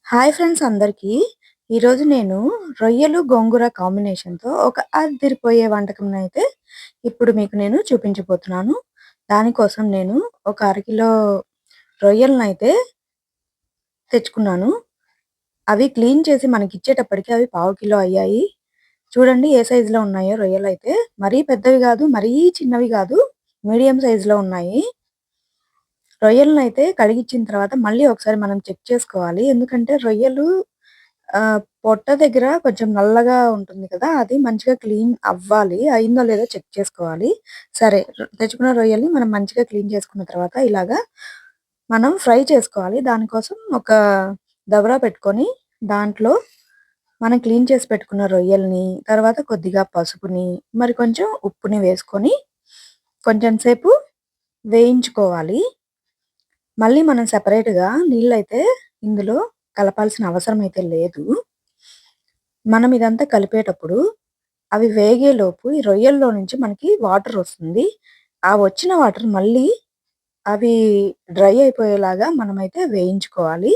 Hi friends అందరికీ. ఈరోజు నేను రొయ్యలు, గోంగూర కాంబినేషన్‌తో ఒక అద్దిరిపోయే వంటకంనైతే ఇప్పుడు మీకు నేను చూపించబోతున్నాను. దానికోసం నేను ఒక అరకిలో రొయ్యలనైతే తెచ్చుకున్నాను. అవి క్లీన్ చేసి మనకిచ్చేటప్పటికి అవి పావు కిలో అయ్యాయి. చూడండి ఏ సైజులో ఉన్నాయో రొయ్యలైతే. మరీ పెద్దవి గాదు, మరీ చిన్నవి గాదు. మీడియం సైజులో ఉన్నాయి. రొయ్యలనైతే కడిగిచ్చిన తర్వాత మళ్ళీ ఒకసారి మనం చెక్ చేసుకోవాలి. ఎందుకంటే రొయ్యలు పొట్ట దగ్గర కొంచెం నల్లగా ఉంటుంది కదా! అది మంచిగా క్లీన్ అవ్వాలి. అయిందో లేదో చెక్ చేసుకోవాలి. సరే తెచ్చుకున్న రొయ్యల్ని మనం మంచిగా క్లీన్ చేసుకున్న తర్వాత ఇలాగా మనం ఫ్రై చేసుకోవాలి. దానికోసం ఒక దబరా పెట్టుకొని దాంట్లో మనం క్లీన్ చేసి పెట్టుకున్న రొయ్యల్ని, తర్వాత కొద్దిగా పసుపుని, మరి కొంచెం ఉప్పుని వేసుకొని కొంచెం సేపు వేయించుకోవాలి. మళ్ళీ మనం సెపరేట్‌గా నీళ్ళైతే ఇందులో కలపాల్సిన అవసరం అయితే లేదు. మనం ఇదంతా కలిపేటప్పుడు అవి వేగేలోపు ఈ రొయ్యల్లో నుంచి మనకి వాటర్ వస్తుంది. ఆ వచ్చిన వాటర్ మళ్ళీ అవి డ్రై అయిపోయేలాగా మనమైతే వేయించుకోవాలి.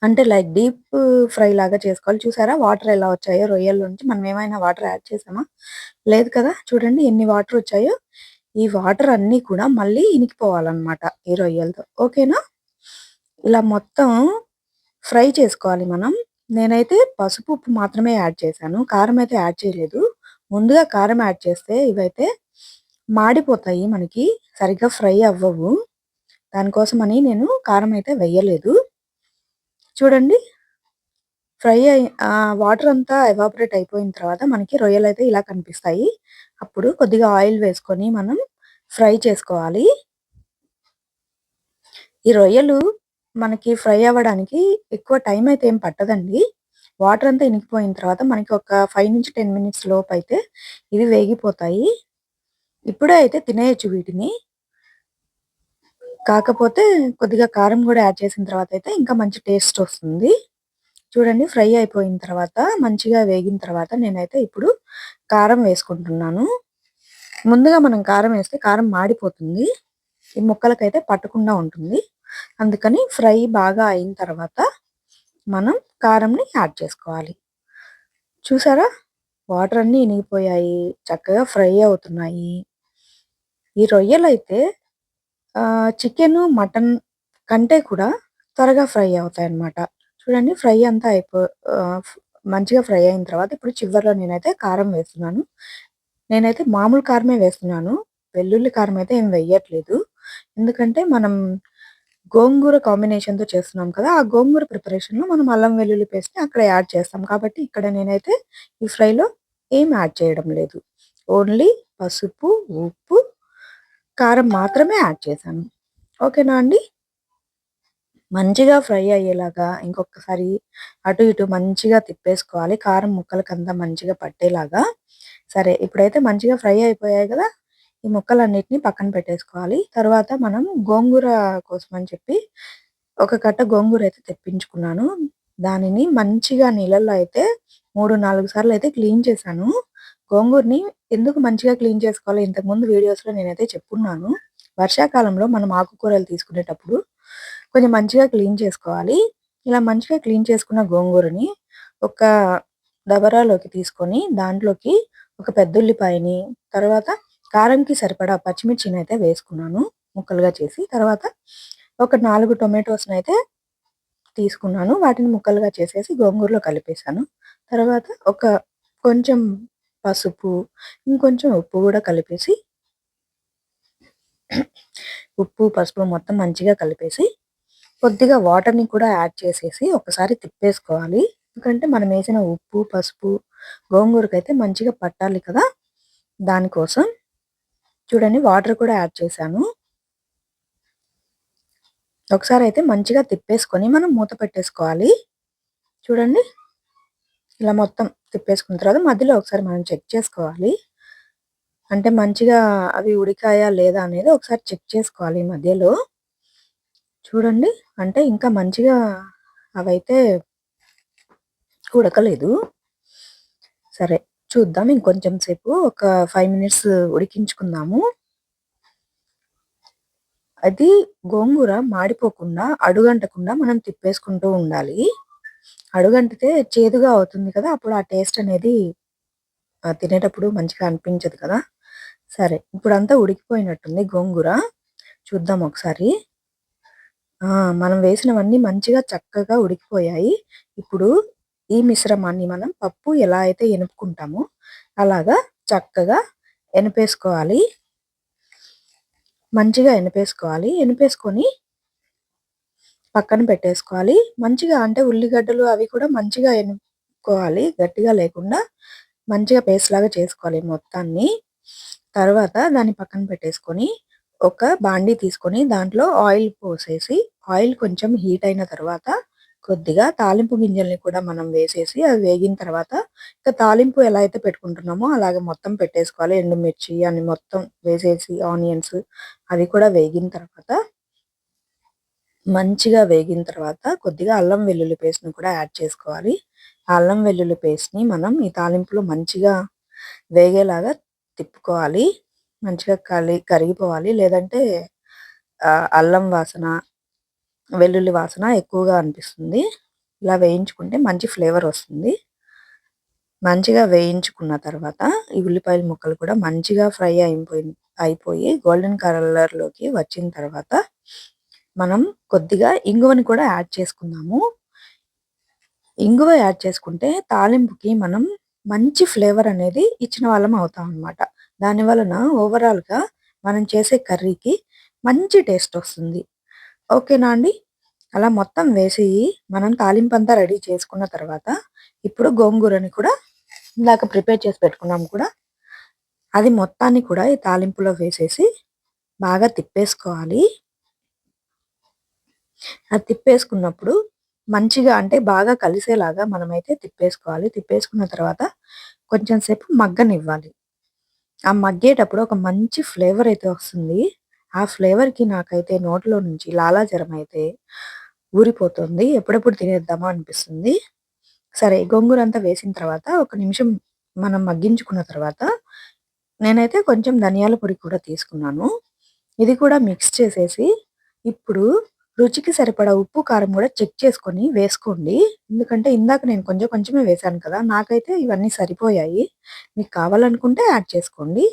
అంటే లైక్ డీప్ ఫ్రై లాగా చేసుకోవాలి. చూసారా వాటర్ ఎలా వచ్చాయో రొయ్యల నుంచి మనం ఏమైనా వాటర్ యాడ్ చేసామా? లేదు కదా! చూడండి ఎన్ని వాటర్ వచ్చాయో. ఈ వాటర్ అన్నీ కూడా మళ్ళీ ఇనికిపోవాలన్నమాట ఈ రొయ్యలతో. ఓకేనా? ఇలా మొత్తం ఫ్రై చేసుకోవాలి మనం. నేనైతే పసుపు, ఉప్పు మాత్రమే యాడ్ చేశాను. కారం అయితే యాడ్ చేయలేదు. ముందుగా కారం యాడ్ చేస్తే ఇవైతే మాడిపోతాయి మనకి. సరిగ్గా ఫ్రై అవ్వవు. దానికోసమని నేను కారం అయితే వెయ్యలేదు. చూడండి వాటర్ అంతా ఎవాపరేట్ అయిపోయిన తర్వాత మనకి రొయ్యలైతే ఇలా కనిపిస్తాయి. అప్పుడు కొద్దిగా ఆయిల్ వేసుకొని మనం ఫ్రై చేసుకోవాలి. ఈ రొయ్యలు మనకి ఫ్రై అవ్వడానికి ఎక్కువ టైం అయితే ఏం పట్టదండి. వాటర్ అంతా ఇనికిపోయిన తర్వాత మనకి ఒక 5-10 మినిట్స్ లోపైతే ఇవి వేగిపోతాయి. ఇప్పుడే అయితే తినేయొచ్చు వీటిని. కాకపోతే కొద్దిగా కారం గూడా యాడ్ చేసిన తర్వాత అయితే ఇంకా మంచి టేస్ట్ వస్తుంది. చూడండి ఫ్రై అయిపోయిన తర్వాత మంచిగా వేగిన తర్వాత నేనైతే ఇప్పుడు కారం వేసుకుంటున్నాను. ముందుగా మనం కారం వేస్తే కారం మాడిపోతుంది. ఈ ముక్కలకైతే పట్టకుండా ఉంటుంది. అందుకని ఫ్రై బాగా అయిన తర్వాత మనం కారంని యాడ్ చేసుకోవాలి. చూసారా? వాటర్ అన్నీ ఇనిగిపోయాయి. చక్కగా ఫ్రై అవుతున్నాయి. ఈ రొయ్యలైతే చికెను, మటన్ కంటే కూడా త్వరగా ఫ్రై అవుతాయన్నమాట. చూడండి ఫ్రై అంతా మంచిగా ఫ్రై అయిన తర్వాత ఇప్పుడు చివరిలో నేనైతే కారం వేస్తున్నాను. నేనైతే మామూలు కారమే వేస్తున్నాను. వెల్లుల్లి కారం అయితే ఏం వెయ్యట్లేదు. ఎందుకంటే మనం గోంగూర కాంబినేషన్‌తో చేస్తున్నాం కదా! ఆ గోంగూర ప్రిపరేషన్‌లో మనం అల్లం వెల్లుల్లి పేస్ట్‌ని అక్కడ యాడ్ చేస్తాం. కాబట్టి ఇక్కడ నేనైతే ఈ ఫ్రైలో ఏం యాడ్ చేయడం లేదు. ఓన్లీ పసుపు, ఉప్పు, కారం మాత్రమే యాడ్ చేశాను. ఓకేనా అండి? మంచిగా ఫ్రై అయ్యేలాగా ఇంకొకసారి అటు ఇటు మంచిగా తిప్పేసుకోవాలి. కారం ముక్కలకంతా మంచిగా పట్టేలాగా. సరే ఇప్పుడైతే మంచిగా ఫ్రై అయిపోయాయి కదా! ఈ ముక్కలన్నిటిని పక్కన పెట్టేసుకోవాలి. తర్వాత మనం గోంగూర కోసమని చెప్పి ఒక కట్ట గోంగూర అయితే తెప్పించుకున్నాను. దానిని మంచిగా నీళ్ళల్లో అయితే 3, 4 సార్లు అయితే క్లీన్ చేశాను. గోంగూరని ఎందుకు మంచిగా క్లీన్ చేసుకోవాలో ఇంతకుముందు వీడియోస్‌లో నేనైతే చెప్పున్నాను. వర్షాకాలంలో మనం ఆకుకూరలు తీసుకునేటప్పుడు కొంచెం మంచిగా క్లీన్ చేసుకోవాలి. ఇలా మంచిగా క్లీన్ చేసుకున్న గోంగూరని ఒక దబరాలోకి తీసుకొని దాంట్లోకి ఒక పెద్దుల్లిపాయని, తర్వాత కారంకి సరిపడా పచ్చిమిర్చినైతే వేసుకున్నాను ముక్కలుగా చేసి. తర్వాత ఒక 4 టొమాటోస్‌నైతే తీసుకున్నాను. వాటిని ముక్కలుగా చేసేసి గోంగూరలో కలిపేశాను. తర్వాత కొంచెం పసుపు, ఇంకొంచెం ఉప్పు గూడా కలిపేసి ఉప్పు, పసుపు మొత్తం మంచిగా కలిపేసి కొద్దిగా వాటర్‌ని కూడా యాడ్ చేసేసి ఒకసారి తిప్పేసుకోవాలి. ఎందుకంటే మనమేసిన ఉప్పు, పసుపు గోంగూరకైతే మంచిగా పట్టాలి కదా! దానికోసం. చూడండి వాటర్ కూడా యాడ్ చేశాను. ఒకసారయితే మంచిగా తిప్పేసుకొని మనం మూత పెట్టేసుకోవాలి. చూడండి. ఇలా మొత్తం తిప్పేసుకున్న తర్వాత మధ్యలో ఒకసారి మనం చెక్ చేసుకోవాలి. అంటే మంచిగా అవి ఉడికాయా లేదా అనేది ఒకసారి చెక్ చేసుకోవాలి మధ్యలో. చూడండి. అంటే ఇంకా మంచిగా అవైతే ఉడకలేదు. సరే చూద్దాం ఇంకొంచెం సేపు ఒక 5 మినిట్స్ ఉడికించుకుందాము. అది గోంగూర మాడిపోకుండా, అడుగంటకుండా మనం తిప్పేసుకుంటూ ఉండాలి. అడుగంటితే చేదుగా అవుతుంది కదా! అప్పుడు ఆ టేస్ట్ అనేది తినేటప్పుడు మంచిగా అనిపించదు కదా! సరే. ఇప్పుడంతా ఉడికిపోయినట్టుంది గోంగూర. చూద్దాం ఒకసారి. ఆ! మనం వేసినవన్నీ మంచిగా చక్కగా ఉడికిపోయాయి. ఇప్పుడు ఈ మిశ్రమాన్ని మనం పప్పు ఎలా అయితే ఎనుపుకుంటామో అలాగా చక్కగా ఎనిపేసుకోవాలి. మంచిగా ఎనిపేసుకోవాలి. ఎనిపేసుకొని పక్కన పెట్టేసుకోవాలి. మంచిగా అంటే ఉల్లిగడ్డలు అవి కూడా మంచిగా ఎనుపుకోవాలి. గట్టిగా లేకుండా మంచిగా పేస్ట్‌లాగా చేసుకోవాలి మొత్తాన్ని. తర్వాత దాన్ని పక్కన పెట్టేసుకొని, ఒక బాండీ తీసుకొని దాంట్లో ఆయిల్ పోసేసి, ఆయిల్ కొంచెం హీట్ అయిన తర్వాత కొద్దిగా తాలింపు గింజల్ని కూడా మనం వేసేసి అవి వేగిన తర్వాత ఇక తాలింపు ఎలా అయితే పెట్టుకుంటున్నామో అలాగే మొత్తం పెట్టేసుకోవాలి. ఎండుమిర్చి అని మొత్తం వేసేసి ఆనియన్స్ అవి కూడా వేగిన తర్వాత మంచిగా వేగిన తర్వాత కొద్దిగా అల్లం వెల్లుల్లి పేస్ట్‌ని కూడా యాడ్ చేసుకోవాలి. ఆ అల్లం వెల్లుల్లి పేస్ట్‌ని మనం ఈ తాలింపులో మంచిగా వేగేలాగా తిప్పుకోవాలి. మంచిగా కరిగిపోవాలి. లేదంటే అల్లం వాసన, వెల్లుల్లి వాసన ఎక్కువగా అనిపిస్తుంది. ఇలా వేయించుకుంటే మంచి ఫ్లేవర్ వస్తుంది. మంచిగా వేయించుకున్న తర్వాత ఈ ఉల్లిపాయల ముక్కలు కూడా మంచిగా ఫ్రై అయిపోయి గోల్డెన్ కలర్‌లోకి వచ్చిన తర్వాత మనం కొద్దిగా ఇంగువని కూడా యాడ్ చేసుకుందాము. ఇంగువ యాడ్ చేసుకుంటే తాలింపుకి మనం మంచి ఫ్లేవర్ అనేది ఇచ్చిన వాళ్ళం అవుతామనమాట. దాని వలన ఓవరాల్‌గా మనం చేసే కర్రీకి మంచి టేస్ట్ వస్తుంది. ఓకేనా అండి? అలా మొత్తం వేసి మనం తాలింపంతా రెడీ చేసుకున్న తర్వాత ఇప్పుడు గోంగూరని కూడా ఇందాక ప్రిపేర్ చేసి పెట్టుకున్నాం కూడా అది మొత్తాన్ని కూడా ఈ తాలింపులో వేసేసి బాగా తిప్పేసుకోవాలి. అది తిప్పేసుకున్నప్పుడు మంచిగా అంటే బాగా కలిసేలాగా మనమైతే తిప్పేసుకోవాలి. తిప్పేసుకున్న తర్వాత కొంచెం సేపు మగ్గనివ్వాలి. ఆ మగ్గేటప్పుడు ఒక మంచి ఫ్లేవర్ అయితే వస్తుంది. ఆ ఫ్లేవర్‌కి నాకైతే నోట్లో నుంచి లాలాజలం అయితే ఊరిపోతుంది. ఎప్పుడెప్పుడు తినేద్దామా అనిపిస్తుంది. సరే గోంగూరంతా వేసిన తర్వాత ఒక నిమిషం మనం మగ్గించుకున్న తర్వాత నేనైతే కొంచెం ధనియాల పొడి కూడా తీసుకున్నాను. ఇది కూడా మిక్స్ చేసేసి ఇప్పుడు రుచికి సరిపడా ఉప్పు, కారం కూడా చెక్ చేసుకొని వేసుకోండి. ఎందుకంటే ఇందాక నేను కొంచెం కొంచెమే వేశాను కదా! నాకైతే ఇవన్నీ సరిపోయాయి. మీకు కావాలనుకుంటే యాడ్ చేసుకోండి.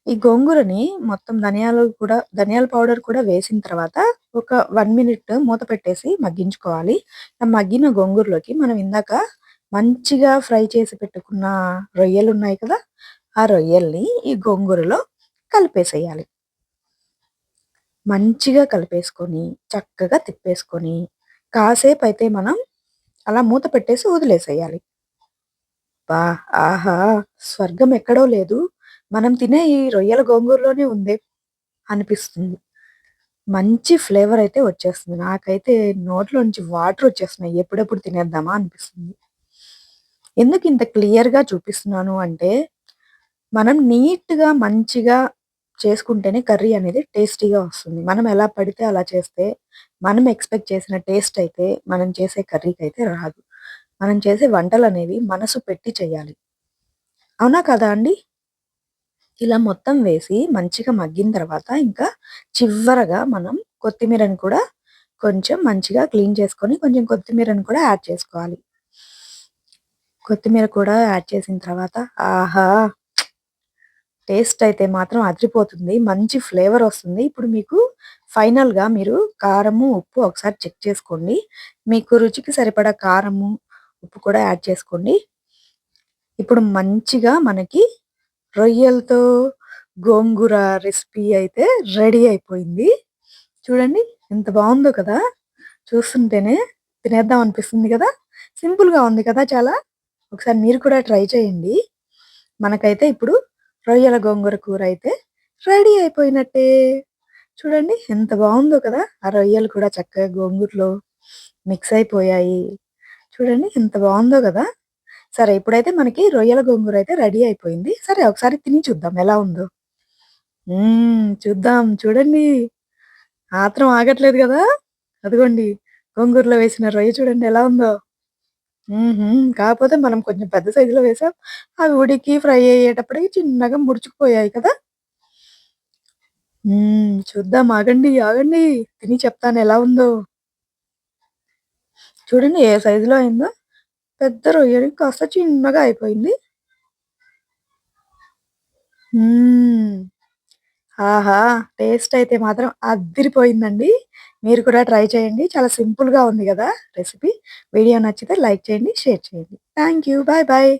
ఈ గోంగూరని మొత్తం ధనియాల పౌడర్ కూడా వేసిన తర్వాత ఒక 1 మినిట్ మూత పెట్టేసి మగ్గించుకోవాలి. ఆ మగ్గిన గోంగూరలోకి మనం ఇందాక మంచిగా ఫ్రై చేసి పెట్టుకున్న రొయ్యలున్నాయి కదా! ఆ రొయ్యల్ని ఈ గోంగూరలో కలిపేసేయాలి. మంచిగా కలిపేసుకొని, చక్కగా తిప్పేసుకొని, కాసేపయితే మనం అలా మూత పెట్టేసి వదిలేసేయాలి. అబ్బా! ఆహా! స్వర్గం ఎక్కడో లేదు. మనం తినే ఈ రొయ్యల గోంగూరలోనే ఉందే అనిపిస్తుంది. మంచి ఫ్లేవర్ అయితే వచ్చేస్తుంది. నాకైతే నోట్లోంచి వాటర్ వచ్చేస్తున్నాయి. ఎప్పుడెప్పుడు తినేద్దామా అనిపిస్తుంది. ఎందుకు ఇంత క్లియర్‌గా చూపిస్తున్నాను అంటే, మనం నీట్‌గా మంచిగా చేసుకుంటేనే కర్రీ అనేది టేస్టీగా వస్తుంది. మనం ఎలా పడితే అలా చేస్తే, మనం ఎక్స్‌పెక్ట్ చేసిన టేస్ట్ అయితే మనం చేసే కర్రీకైతే రాదు. మనం చేసే వంటలనేవి మనసు పెట్టి చేయాలి. అవునా కదా అండి? ఇలా మొత్తం వేసి మంచిగా మగ్గిన తర్వాత ఇంకా చివరగా మనం కొత్తిమీరని కూడా కొంచెం మంచిగా క్లీన్ చేసుకొని కొంచెం కొత్తిమీరని కూడా యాడ్ చేసుకోవాలి. కొత్తిమీర కూడా యాడ్ చేసిన తర్వాత ఆహా! టేస్ట్ అయితే మాత్రం అదిరిపోతుంది. మంచి ఫ్లేవర్ వస్తుంది. ఇప్పుడు మీకు ఫైనల్‌గా మీరు కారము, ఉప్పు ఒకసారి చెక్ చేసుకోండి. మీకు రుచికి సరిపడా కారము, ఉప్పు కూడా యాడ్ చేసుకోండి. ఇప్పుడు మంచిగా మనకి రొయ్యలతో గోంగూర రెసిపీ అయితే రెడీ అయిపోయింది. చూడండి ఎంత బావుందో కదా! చూస్తుంటేనే తినేద్దాం అనిపిస్తుంది కదా! సింపుల్‌గా ఉంది కదా చాలా. ఒకసారి మీరు కూడా ట్రై చేయండి. మనకైతే ఇప్పుడు రొయ్యల గోంగూర కూర అయితే రెడీ అయిపోయినట్టే. చూడండి ఎంత బావుందో కదా! ఆ రొయ్యలు కూడా చక్కగా గోంగూరలో మిక్స్ అయిపోయాయి. చూడండి ఎంత బావుందో కదా! సరే ఇప్పుడైతే మనకి రొయ్యల గోంగూర అయితే రెడీ అయిపోయింది. సరే ఒకసారి తిని చూద్దాం ఎలా ఉందో. చూద్దాం చూడండి. ఆత్రం ఆగట్లేదు గదా! అదిగోండి గోంగూరలో వేసిన రొయ్య చూడండి ఎలా ఉందో. హుహు. కాకపోతే మనం కొంచెం పెద్ద సైజులో వేసాం. అవి ఉడికి ఫ్రై అయ్యేటప్పటికి చిన్నగా ముడుచుకుపోయాయి కదా! చూద్దాం ఆగండి. ఆగండి. తిని చెప్తాను ఎలా ఉందో. చూడండి ఏ సైజులో అయిందో. పెద్ద రొయ్యలు కాస్త చిన్నగా అయిపోయింది. హ్మ్. ఆహా! టేస్ట్ అయితే మాత్రం అద్దిరిపోయిందండి. మీరు కూడా ట్రై చేయండి. చాలా సింపుల్‌గా ఉంది గదా రెసిపీ. వీడియో నచ్చితే లైక్ చేయండి, షేర్ చేయండి. Thank you. Bye bye.